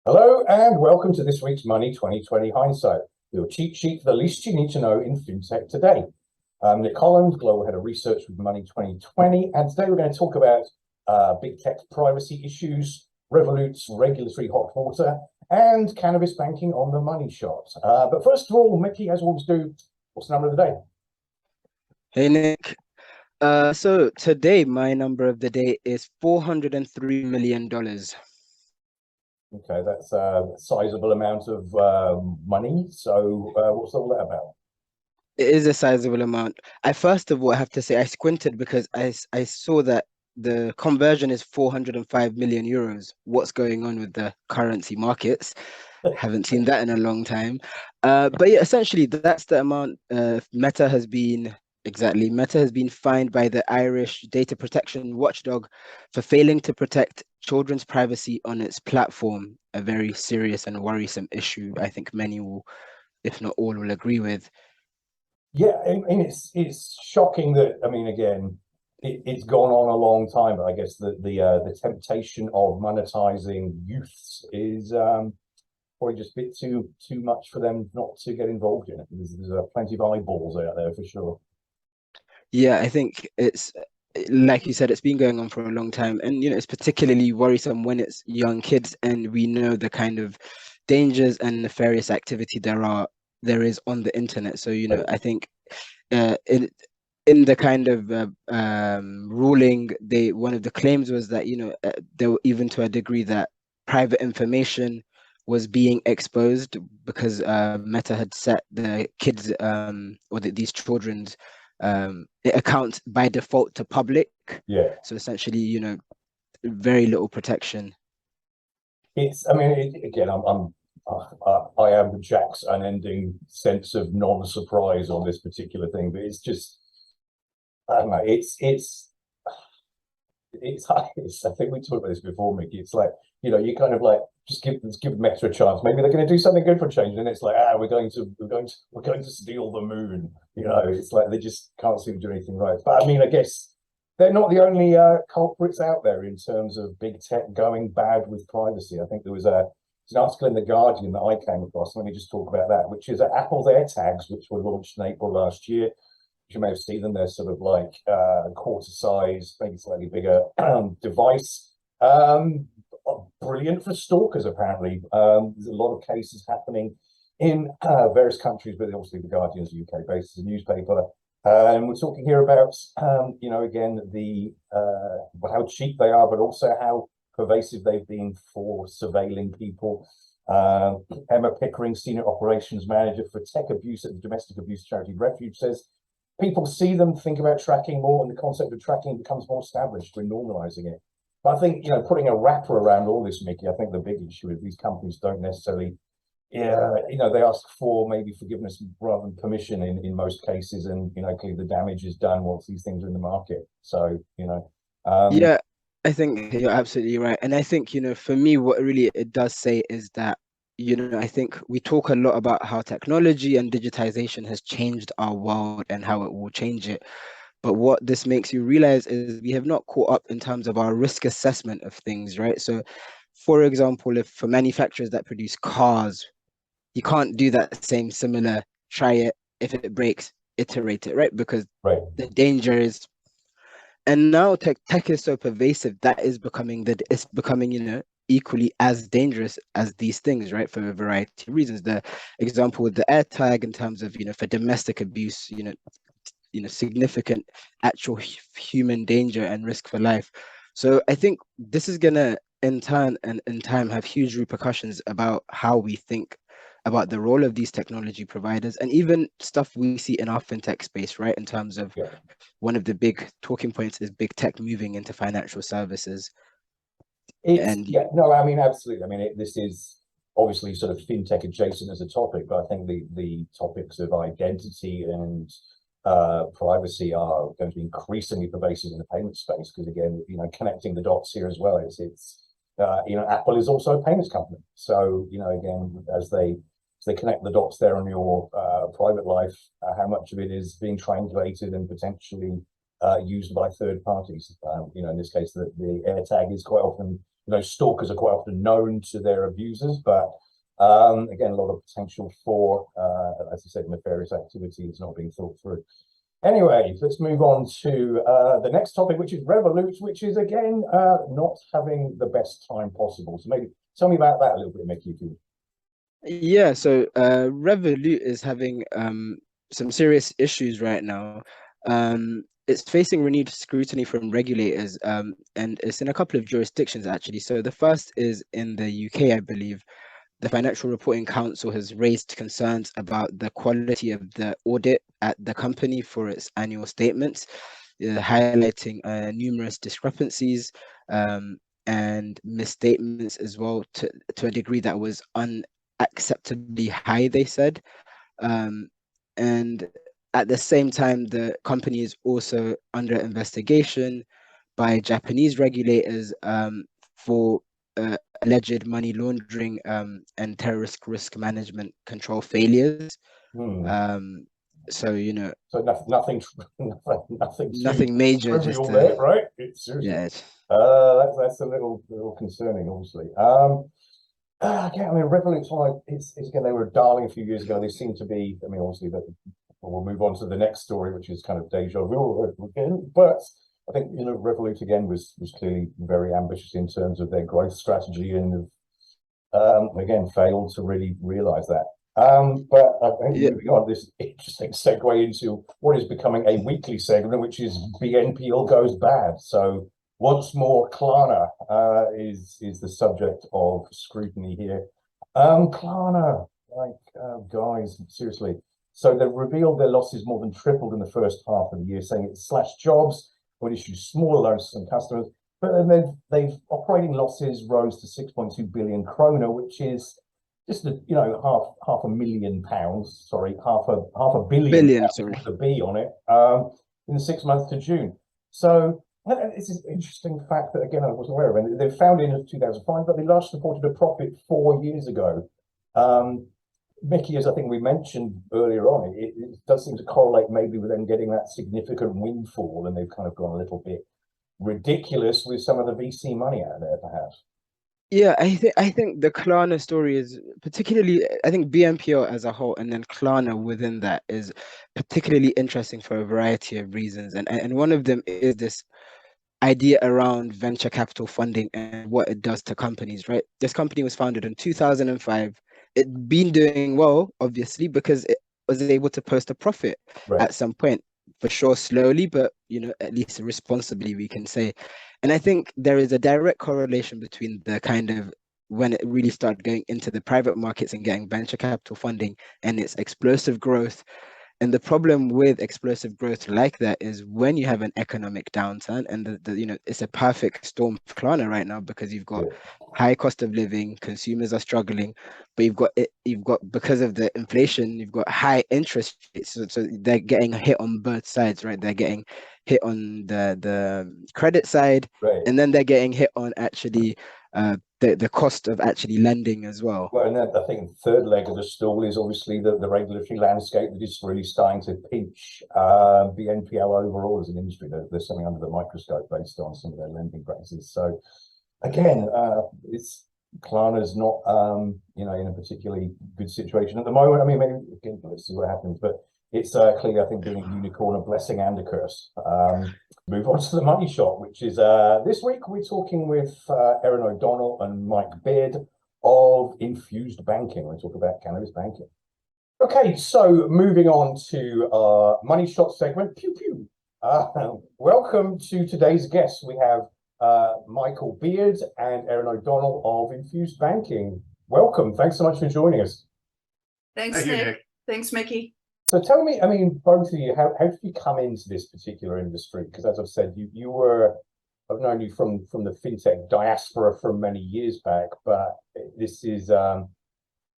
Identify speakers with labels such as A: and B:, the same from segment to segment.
A: Hello and welcome to this week's Money 2020 Hindsight, your cheat sheet for the least you need to know in fintech today. I'm Nick Holland, Global Head of Research with Money 2020, and today we're going to talk about big tech privacy issues, Revolut's regulatory hot water, and cannabis banking on the money shot. But first of all, Mickey, as we always do, what's the number of the day?
B: Hey Nick. So today my number of the day is $403 million.
A: Okay, that's a sizable amount of money. So what's all that about?
B: It is a sizable amount. I first of all have to say I squinted because I saw that the conversion is 405 million euros. What's going on with the currency markets? Haven't seen that in a long time. But yeah, essentially that's the amount Meta has been fined by the Irish data protection watchdog for failing to protect children's privacy on its platform. A very serious and worrisome issue. I think many will, if not all, will agree with.
A: Yeah, and it's shocking that again, it's gone on a long time, but I guess the temptation of monetizing youths is probably just a bit too much for them not to get involved in it. There's plenty of eyeballs out there for sure.
B: Yeah, I think it's like you said, it's been going on for a long time, and it's particularly worrisome when it's young kids, and we know the kind of dangers and nefarious activity there is on the internet. So I think in the kind of ruling, one of the claims was that there were, even to a degree, that private information was being exposed because Meta had set the kids these children's accounts by default to public.
A: Yeah,
B: So essentially, very little protection.
A: again, I am Jack's unending sense of non-surprise on this particular thing, but it's just, I don't know, I think we talked about this before, Mickey. It's like, you kind of like just give Meta a chance. Maybe they're going to do something good for a change, and it's like, we're going to steal the moon. It's like they just can't seem to do anything right. But I guess they're not the only culprits out there in terms of big tech going bad with privacy. I think there was an article in the Guardian that I came across. Let me just talk about that, which is Apple's AirTags, which were launched in April last year. You may have seen them. They're sort of like quarter size, maybe slightly bigger device. Brilliant for stalkers, apparently. There's a lot of cases happening in various countries, but obviously the Guardian is UK-based as a newspaper. And we're talking here about, again, how cheap they are, but also how pervasive they've been for surveilling people. Emma Pickering, Senior Operations Manager for Tech Abuse at the domestic abuse charity Refuge, says people see them, think about tracking more, and the concept of tracking becomes more established. We're normalizing it. But I think, putting a wrapper around all this, Mickey, I think the big issue is these companies don't necessarily, they ask for maybe forgiveness rather than permission in most cases. And, clearly the damage is done once these things are in the market. So,
B: Yeah, I think you're absolutely right. And I think, for me, what really it does say is that, I think we talk a lot about how technology and digitization has changed our world and how it will change it. But what this makes you realize is we have not caught up in terms of our risk assessment of things, right? So, for example, if for manufacturers that produce cars, you can't do that same similar, try it, if it breaks, iterate it, right? Because
A: right.
B: the danger is, and now tech is so pervasive that it's becoming equally as dangerous as these things, right? For a variety of reasons. The example with the AirTag in terms of for domestic abuse, significant actual human danger and risk for life. So I think this is gonna in turn and in time have huge repercussions about how we think about the role of these technology providers and even stuff we see in our fintech space, right? In terms of one of the big talking points is big tech moving into financial services.
A: Absolutely. This is obviously sort of fintech adjacent as a topic, but I think the topics of identity and privacy are going to be increasingly pervasive in the payment space because, again, connecting the dots here as well. Apple is also a payments company, so again, as they connect the dots there on your private life, how much of it is being triangulated and potentially used by third parties. In this case, the AirTag is quite often stalkers are quite often known to their abusers, but again, a lot of potential for, as you said, nefarious activities not being thought through. Anyway, let's move on to the next topic, which is Revolut, which is, again, not having the best time possible. So maybe tell me about that a little bit, Micky, if you.
B: Yeah, so Revolut is having some serious issues right now. It's facing renewed scrutiny from regulators, and it's in a couple of jurisdictions actually. So the first is in the UK, I believe. The Financial Reporting Council has raised concerns about the quality of the audit at the company for its annual statements, highlighting numerous discrepancies and misstatements as well to a degree that was unacceptably high, they said. And at the same time, the company is also under investigation by Japanese regulators for alleged money laundering and terrorist risk management control failures. So
A: so nothing, too
B: nothing major, just
A: trivial there, right? Seriously,
B: yeah.
A: That's a little concerning, obviously. Again, I mean, Revolut's like it's again, they were a darling a few years ago. They seem to be. I mean, obviously, we'll move on to the next story, which is kind of deja vu again. But I think Revolut again was clearly very ambitious in terms of their growth strategy, and again failed to really realize that. But I think moving on, this interesting segue into what is becoming a weekly segment, which is BNPL goes bad. So once more, Klarna is the subject of scrutiny here. Klarna, guys, seriously. So they've revealed their losses more than tripled in the first half of the year, saying it slashed jobs, would issue smaller loans to some customers, but then they've operating losses rose to 6.2 billion kroner, which is just half a million pounds. Sorry, half a billion pounds,
B: sorry,
A: with a B on it. In the 6 months to June. So it's an interesting fact that again I wasn't aware of. And they founded in 2005, but they last reported a profit 4 years ago. Micky, as I think we mentioned earlier on, it does seem to correlate maybe with them getting that significant windfall, and they've kind of gone a little bit ridiculous with some of the VC money out there, perhaps.
B: Yeah, I think the Klarna story is particularly, I think BNPL as a whole, and then Klarna within that is particularly interesting for a variety of reasons, and one of them is this idea around venture capital funding and what it does to companies, right? This company was founded in 2005. It's been doing well, obviously, because it was able to post a profit at some point, for sure, slowly, but at least responsibly, we can say. And I think there is a direct correlation between the kind of when it really started going into the private markets and getting venture capital funding and its explosive growth. And the problem with explosive growth like that is when you have an economic downturn, and it's a perfect storm for Klarna right now, because you've got high cost of living, consumers are struggling, but you've got because of the inflation, you've got high interest rates, so they're getting hit on both sides, right? They're getting hit on the credit side, and then they're getting hit on actually the cost of actually lending as well.
A: Well, and then I think the third leg of the stool is obviously the regulatory landscape that is really starting to pinch BNPL overall as an industry. There's something under the microscope based on some of their lending practices. So again, Klarna's not in a particularly good situation at the moment. I mean, maybe again, let's see what happens, but it's clearly, I think, being a unicorn, a blessing and a curse. Move on to the money shot, which is this week we're talking with Erin O'Donnell and Mike Beird of Infused Banking. We talk about cannabis banking. Okay, so moving on to our money shot segment. Pew pew. Welcome to today's guests. We have Michael Beird and Erin O'Donnell of Infused Banking. Welcome. Thanks so much for joining us.
C: Thanks, Nick. Thanks, Micky.
A: So tell me, I mean, both of you, how did you come into this particular industry? Because as I've said, I've known you from the fintech diaspora from many years back, but this is, again,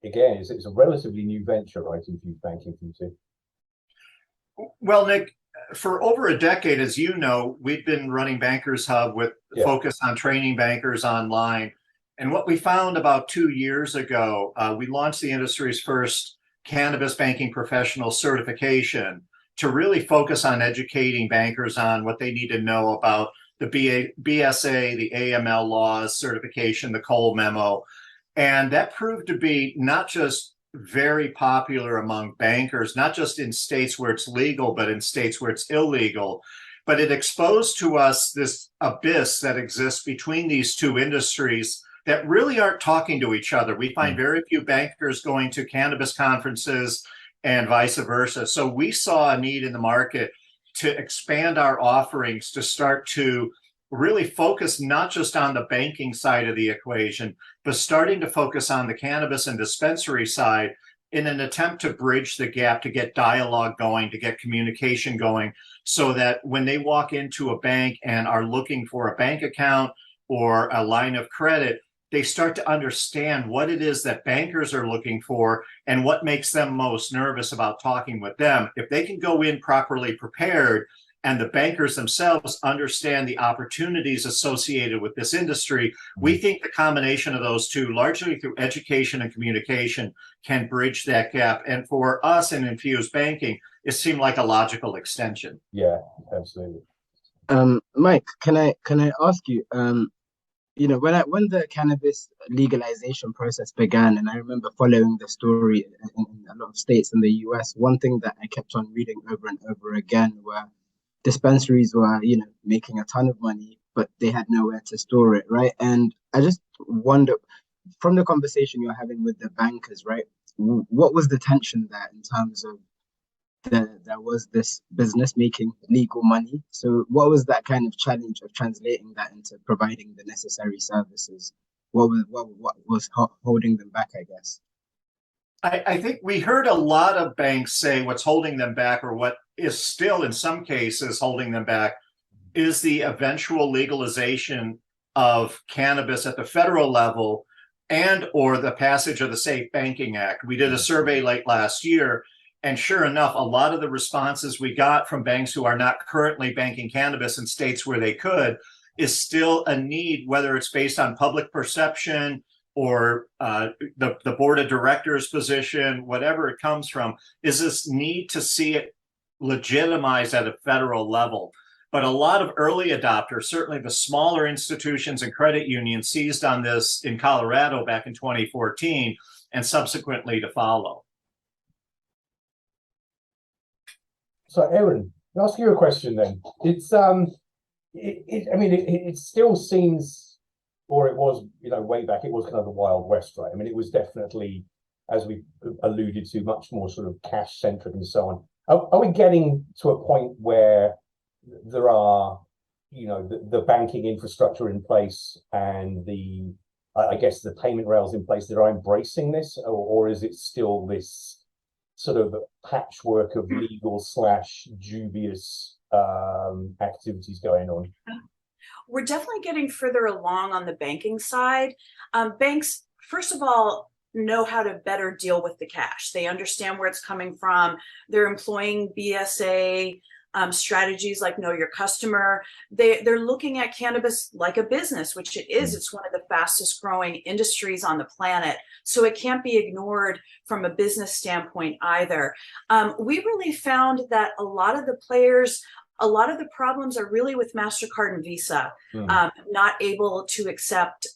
A: it's a relatively new venture, right, Infused Banking for you two?
D: Well, Nick, for over a decade, as you know, we've been running Bankers Hub with focus on training bankers online. And what we found about 2 years ago, we launched the industry's first cannabis banking professional certification to really focus on educating bankers on what they need to know about the BSA, the AML laws certification, the Cole memo. And that proved to be not just very popular among bankers, not just in states where it's legal, but in states where it's illegal. But it exposed to us this abyss that exists between these two industries that really aren't talking to each other. We find very few bankers going to cannabis conferences and vice versa. So we saw a need in the market to expand our offerings, to start to really focus not just on the banking side of the equation, but starting to focus on the cannabis and dispensary side in an attempt to bridge the gap, to get dialogue going, to get communication going, so that when they walk into a bank and are looking for a bank account or a line of credit, they start to understand what it is that bankers are looking for and what makes them most nervous about talking with them. If they can go in properly prepared, and the bankers themselves understand the opportunities associated with this industry, we think the combination of those two, largely through education and communication, can bridge that gap. And for us in infused banking, it seemed like a logical extension.
A: Yeah, absolutely.
B: Mike, can I ask you, you know, when the cannabis legalization process began, and I remember following the story in a lot of states in the US, one thing that I kept on reading over and over again were dispensaries were, you know, making a ton of money, but they had nowhere to store it, right? And I just wonder, from the conversation you're having with the bankers, right, what was the tension there in terms of there was this business making legal money? So what was that kind of challenge of translating that into providing the necessary services? What was holding them back, I guess?
D: I think we heard a lot of banks say what's holding them back, or what is still in some cases holding them back, is the eventual legalization of cannabis at the federal level and or the passage of the Safe Banking Act. We did a survey late last year, and sure enough, a lot of the responses we got from banks who are not currently banking cannabis in states where they could is still a need, whether it's based on public perception or the board of directors position, whatever it comes from, is this need to see it legitimized at a federal level. But a lot of early adopters, certainly the smaller institutions and credit unions, seized on this in Colorado back in 2014 and subsequently to follow.
A: So, Erin, I'll ask you a question then. It's it still seems, or it was, you know, way back, it was kind of the Wild West, right? I mean, it was definitely, as we alluded to, much more sort of cash centric and so on. Are we getting to a point where there are, you know, the banking infrastructure in place and the, I guess, the payment rails in place that are embracing this, or is it still this sort of patchwork of legal / dubious activities going on?
C: We're definitely getting further along on the banking side. Banks, first of all, know how to better deal with the cash. They understand where it's coming from. They're employing BSA strategies like know your customer. They're looking at cannabis like a business, which it is. It's one of the fastest growing industries on the planet. So it can't be ignored from a business standpoint either. We really found that a lot of the players, a lot of the problems are really with MasterCard and Visa, not able to accept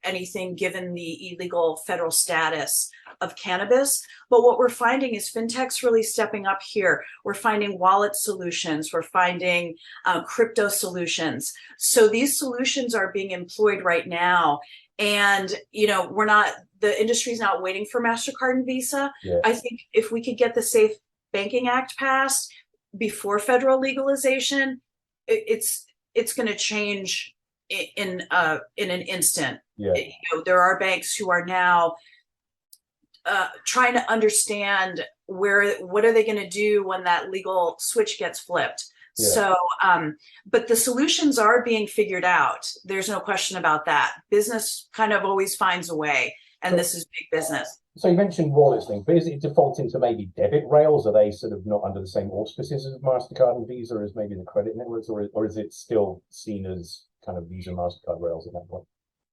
C: anything given the illegal federal status of cannabis. But what we're finding is fintech's really stepping up here. We're finding wallet solutions. We're finding crypto solutions. So these solutions are being employed right now. And, you know, the industry's not waiting for MasterCard and Visa. Yeah. I think if we could get the Safe Banking Act passed before federal legalization, it's going to change in an instant. Yeah. You know, there are banks who are now trying to understand what are they going to do when that legal switch gets flipped. Yeah. So, but the solutions are being figured out. There's no question about that. Business kind of always finds a way, and this is big business.
A: So you mentioned wallets thing, but is it defaulting to maybe debit rails? Are they sort of not under the same auspices as MasterCard and Visa as maybe the credit networks, or is it still seen as kind of Visa MasterCard rails at that point?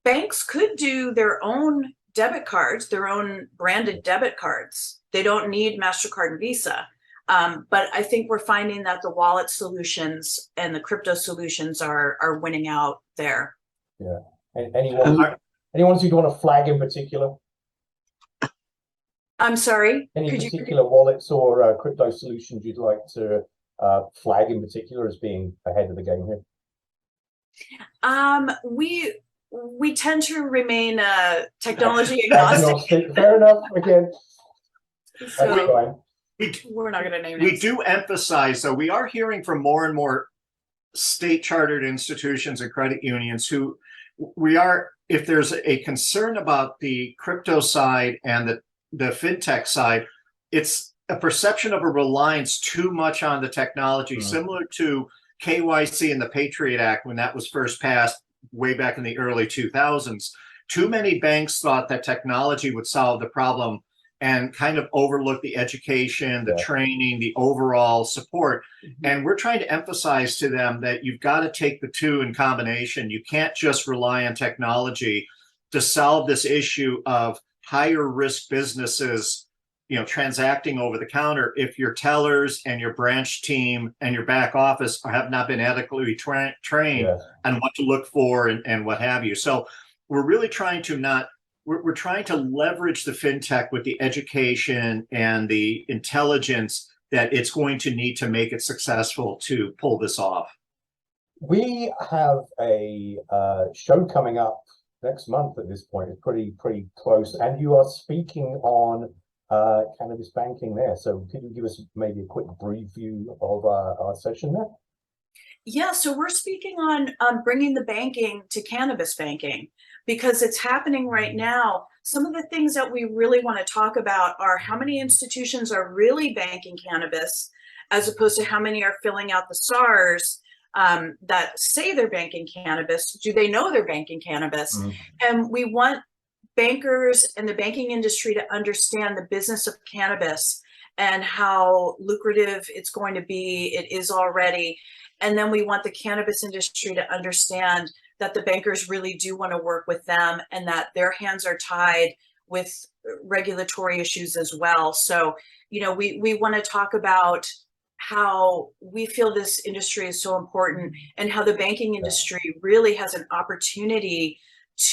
C: Banks could do their own debit cards, their own branded debit cards. They don't need MasterCard and Visa. But I think we're finding that the wallet solutions and the crypto solutions are winning out there.
A: Yeah. And anyone who'd want to flag in particular?
C: I'm sorry.
A: Any particular wallets or crypto solutions you'd like to flag in particular as being ahead of the game here?
C: We tend to remain technology agnostic.
A: Fair enough. Again,
C: So we're not going to name names.
D: We do emphasize, though, we are hearing from more and more state chartered institutions and credit unions who if there's a concern about the crypto side and the fintech side, it's a perception of a reliance too much on the technology, similar to KYC and the Patriot Act when that was first passed way back in the early 2000s. Too many banks thought that technology would solve the problem and kind of overlook the education, the training, the overall support. And we're trying to emphasize to them that you've got to take the two in combination. You can't just rely on technology to solve this issue of higher risk businesses, transacting over the counter if your tellers and your branch team and your back office have not been adequately trained on what to look for and what have you. So we're really trying to we're trying to leverage the fintech with the education and the intelligence that it's going to need to make it successful to pull this off.
A: We have a show coming up next month at this point. It's pretty close, and you are speaking on cannabis banking there. So could you give us maybe a quick preview of our session there?
C: Yeah, so we're speaking on bringing the banking to cannabis banking because it's happening right now. Some of the things that we really want to talk about are how many institutions are really banking cannabis as opposed to how many are filling out the SARS that say they're banking cannabis. Do they know they're banking cannabis? And we want bankers and the banking industry to understand the business of cannabis and how lucrative it's going to be. It is already. And then we want the cannabis industry to understand that the bankers really do want to work with them and that their hands are tied with regulatory issues as well. So, we want to talk about how we feel this industry is so important and how the banking industry really has an opportunity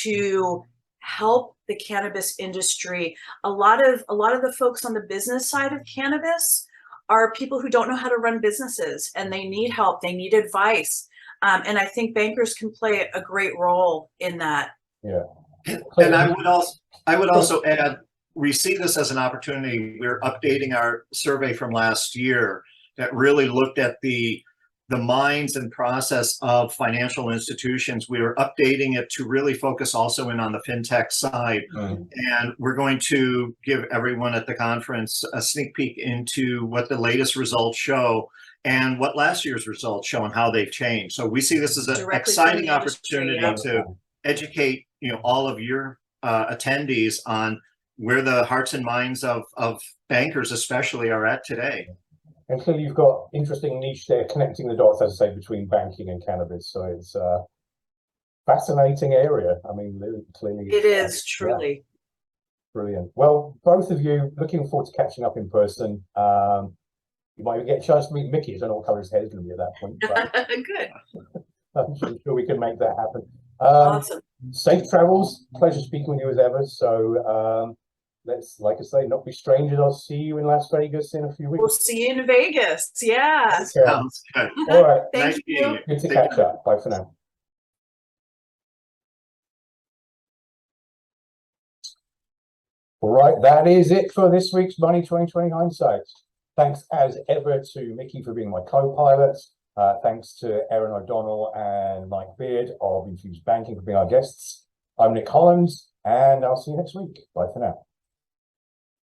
C: to help the cannabis industry. A lot of the folks on the business side of cannabis are people who don't know how to run businesses and they need help, they need advice. And I think bankers can play a great role in that.
A: Yeah.
D: And I would also add, we see this as an opportunity. We're updating our survey from last year that really looked at the minds and process of financial institutions. We are updating it to really focus also in on the fintech side. And we're going to give everyone at the conference a sneak peek into what the latest results show and what last year's results show and how they've changed. So we see this as an exciting opportunity to educate all of your attendees on where the hearts and minds of bankers especially are at today.
A: And clearly you've got interesting niche there, connecting the dots, as I say, between banking and cannabis. So it's a fascinating area. I mean, clearly.
C: It is, truly.
A: Yeah. Brilliant. Well, both of you, looking forward to catching up in person. You might even get a chance to meet Micky. I don't know what colour his hair is going to be at that point. But
C: Good.
A: I'm sure we can make that happen.
C: Awesome.
A: Safe travels. Pleasure speaking with you as ever. So let's, like I say, not be strangers. I'll see you in Las Vegas in a few weeks.
C: We'll see you in Vegas. Yeah.
D: Sounds good.
A: All right.
C: Thank you.
A: Good to catch up. Bye for now. All right. That is it for this week's Money 2020 Hindsight. Thanks as ever to Micky for being my co-pilot. Thanks to Erin O'Donnell and Mike Beird of Infused Banking for being our guests. I'm Nick Holland, and I'll see you next week. Bye for now.